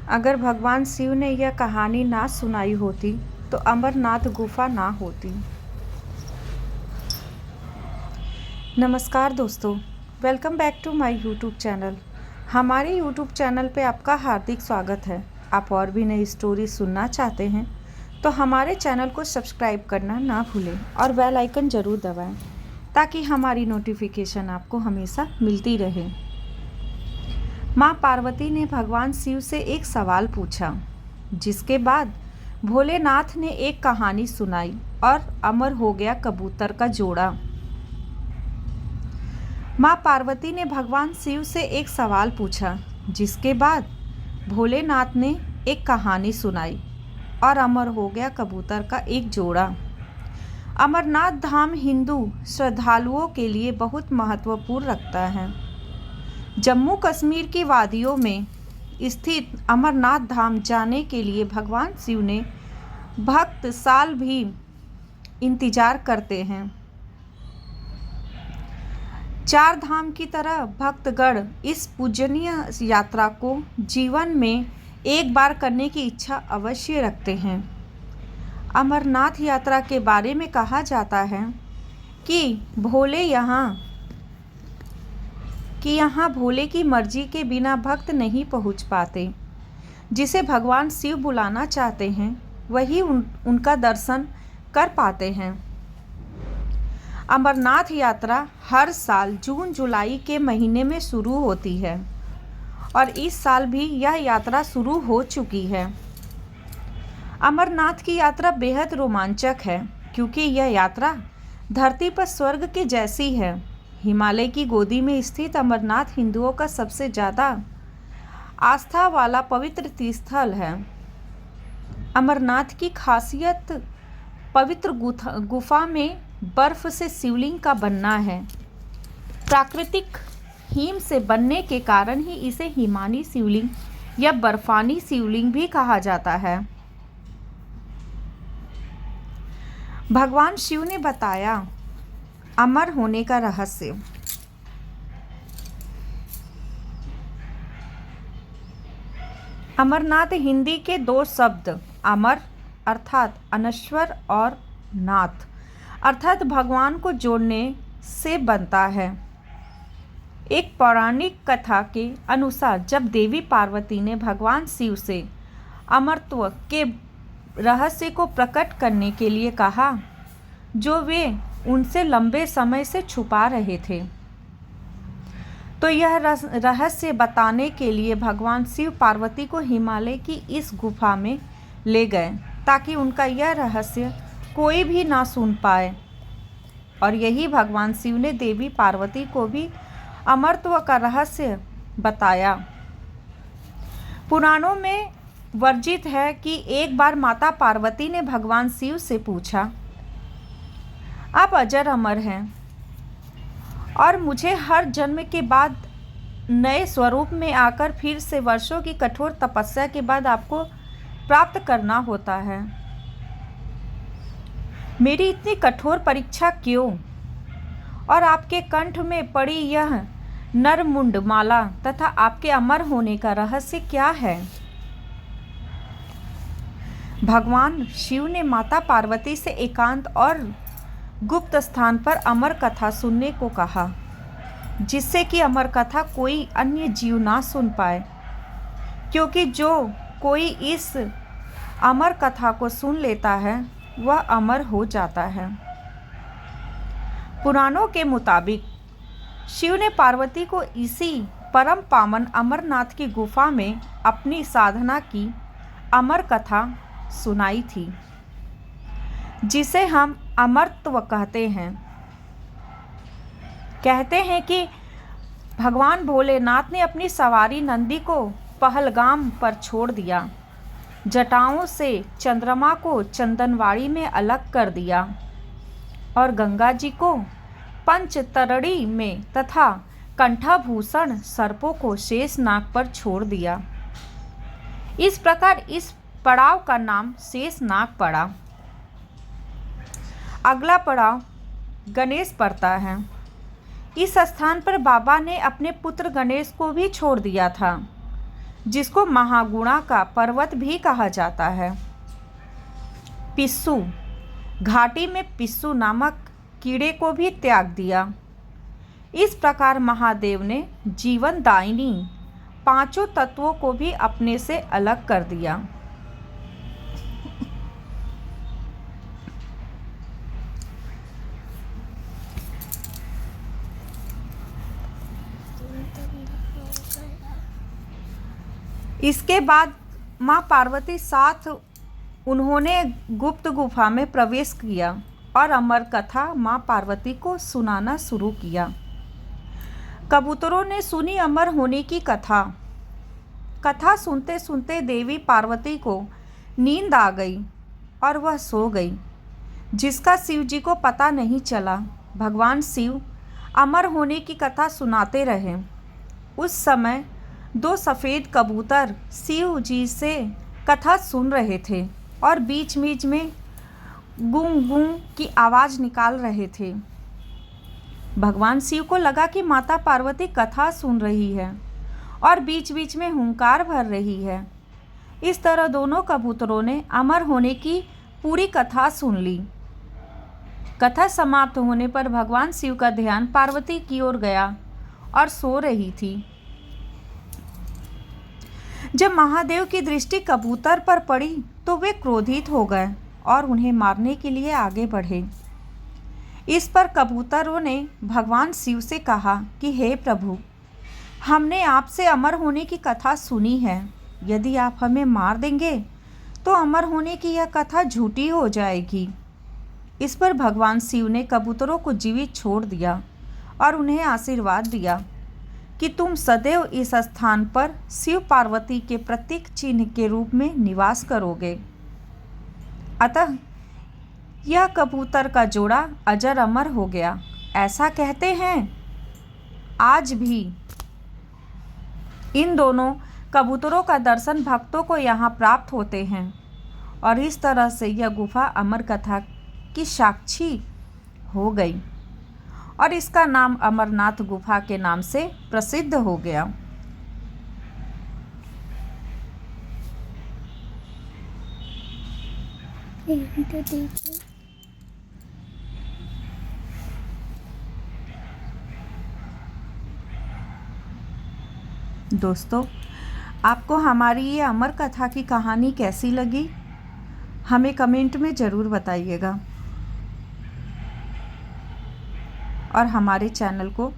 अगर भगवान शिव ने यह कहानी ना सुनाई होती तो अमरनाथ गुफा ना होती। नमस्कार दोस्तों, welcome back to my YouTube channel. हमारे यूट्यूब चैनल पे आपका हार्दिक स्वागत है। आप और भी नई स्टोरी सुनना चाहते हैं तो हमारे चैनल को सब्सक्राइब करना ना भूलें और बेल आइकन ज़रूर दबाएं ताकि हमारी नोटिफिकेशन आपको हमेशा मिलती रहे। माँ पार्वती ने भगवान शिव से एक सवाल पूछा, जिसके बाद भोलेनाथ ने एक कहानी सुनाई और अमर हो गया कबूतर का जोड़ा। माँ पार्वती ने भगवान शिव से एक सवाल पूछा, जिसके बाद भोलेनाथ ने एक कहानी सुनाई और अमर हो गया कबूतर का एक जोड़ा। अमरनाथ धाम हिंदू श्रद्धालुओं के लिए बहुत महत्वपूर्ण रखता है। जम्मू कश्मीर की वादियों में स्थित अमरनाथ धाम जाने के लिए भगवान शिव ने भक्त साल भी इंतजार करते हैं। चार धाम की तरह भक्तगण इस पूजनीय यात्रा को जीवन में एक बार करने की इच्छा अवश्य रखते हैं। अमरनाथ यात्रा के बारे में कहा जाता है कि यहाँ भोले की मर्जी के बिना भक्त नहीं पहुँच पाते। जिसे भगवान शिव बुलाना चाहते हैं वही उनका दर्शन कर पाते हैं। अमरनाथ यात्रा हर साल जून जुलाई के महीने में शुरू होती है और इस साल भी यह यात्रा शुरू हो चुकी है। अमरनाथ की यात्रा बेहद रोमांचक है क्योंकि यह यात्रा धरती पर स्वर्ग के जैसी है। हिमालय की गोदी में स्थित अमरनाथ हिंदुओं का सबसे ज़्यादा आस्था वाला पवित्र तीर्थस्थल है। अमरनाथ की खासियत पवित्र गुफा में बर्फ से शिवलिंग का बनना है। प्राकृतिक हिम से बनने के कारण ही इसे हिमानी शिवलिंग या बर्फानी शिवलिंग भी कहा जाता है। भगवान शिव ने बताया अमर होने का रहस्य। अमरनाथ हिंदी के दो शब्द अमर अर्थात अनश्वर और नाथ अर्थात भगवान को जोड़ने से बनता है। एक पौराणिक कथा के अनुसार जब देवी पार्वती ने भगवान शिव से अमरत्व के रहस्य को प्रकट करने के लिए कहा, जो वे उनसे लंबे समय से छुपा रहे थे, तो यह रहस्य बताने के लिए भगवान शिव पार्वती को हिमालय की इस गुफा में ले गए ताकि उनका यह रहस्य कोई भी ना सुन पाए। और यही भगवान शिव ने देवी पार्वती को भी अमरत्व का रहस्य बताया। पुराणों में वर्णित है कि एक बार माता पार्वती ने भगवान शिव से पूछा, आप अजर अमर हैं और मुझे हर जन्म के बाद नए स्वरूप में आकर फिर से वर्षों की कठोर तपस्या के बाद आपको प्राप्त करना होता है। मेरी इतनी कठोर परीक्षा क्यों? और आपके कंठ में पड़ी यह नरमुंड माला तथा आपके अमर होने का रहस्य क्या है? भगवान शिव ने माता पार्वती से एकांत और गुप्त स्थान पर अमर कथा सुनने को कहा, जिससे कि अमर कथा कोई अन्य जीव ना सुन पाए, क्योंकि जो कोई इस अमर कथा को सुन लेता है वह अमर हो जाता है। पुराणों के मुताबिक शिव ने पार्वती को इसी परम पावन अमरनाथ की गुफा में अपनी साधना की अमर कथा सुनाई थी, जिसे हम अमरत्व कहते हैं कि भगवान भोलेनाथ ने अपनी सवारी नंदी को पहलगाम पर छोड़ दिया, जटाओं से चंद्रमा को चंदनवाड़ी में अलग कर दिया और गंगा जी को पंचतरणी में तथा कंठाभूषण सर्पों को शेषनाग पर छोड़ दिया। इस प्रकार इस पड़ाव का नाम शेषनाग पड़ा। अगला पड़ाव गणेश पड़ता है। इस स्थान पर बाबा ने अपने पुत्र गणेश को भी छोड़ दिया था, जिसको महागुणा का पर्वत भी कहा जाता है। पिस्सू, घाटी में पिस्सू नामक कीड़े को भी त्याग दिया। इस प्रकार महादेव ने जीवनदायिनी पांचों तत्वों को भी अपने से अलग कर दिया। इसके बाद माँ पार्वती साथ उन्होंने गुप्त गुफा में प्रवेश किया और अमर कथा माँ पार्वती को सुनाना शुरू किया। कबूतरों ने सुनी अमर होने की कथा। कथा सुनते सुनते देवी पार्वती को नींद आ गई और वह सो गई, जिसका शिव जी को पता नहीं चला। भगवान शिव अमर होने की कथा सुनाते रहे। उस समय दो सफ़ेद कबूतर शिव जी से कथा सुन रहे थे और बीच बीच में गूं गूं की आवाज़ निकाल रहे थे। भगवान शिव को लगा कि माता पार्वती कथा सुन रही है और बीच बीच में हुंकार भर रही है। इस तरह दोनों कबूतरों ने अमर होने की पूरी कथा सुन ली। कथा समाप्त होने पर भगवान शिव का ध्यान पार्वती की ओर गया और सो रही थी। जब महादेव की दृष्टि कबूतर पर पड़ी तो वे क्रोधित हो गए और उन्हें मारने के लिए आगे बढ़े। इस पर कबूतरों ने भगवान शिव से कहा कि हे प्रभु, हमने आपसे अमर होने की कथा सुनी है। यदि आप हमें मार देंगे तो अमर होने की यह कथा झूठी हो जाएगी। इस पर भगवान शिव ने कबूतरों को जीवित छोड़ दिया और उन्हें आशीर्वाद दिया कि तुम सदैव इस स्थान पर शिव पार्वती के प्रतीक चिन्ह के रूप में निवास करोगे। अतः यह कबूतर का जोड़ा अजर अमर हो गया। ऐसा कहते हैं आज भी इन दोनों कबूतरों का दर्शन भक्तों को यहाँ प्राप्त होते हैं और इस तरह से यह गुफा अमर कथा की साक्षी हो गई और इसका नाम अमरनाथ गुफा के नाम से प्रसिद्ध हो गया। दोस्तों, आपको हमारी ये अमर कथा की कहानी कैसी लगी, हमें कमेंट में ज़रूर बताइएगा और हमारे चैनल को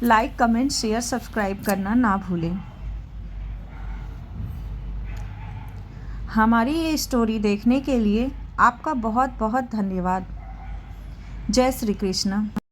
लाइक, कमेंट, शेयर, सब्सक्राइब करना ना भूलें। हमारी ये स्टोरी देखने के लिए आपका बहुत बहुत धन्यवाद। जय श्री कृष्ण।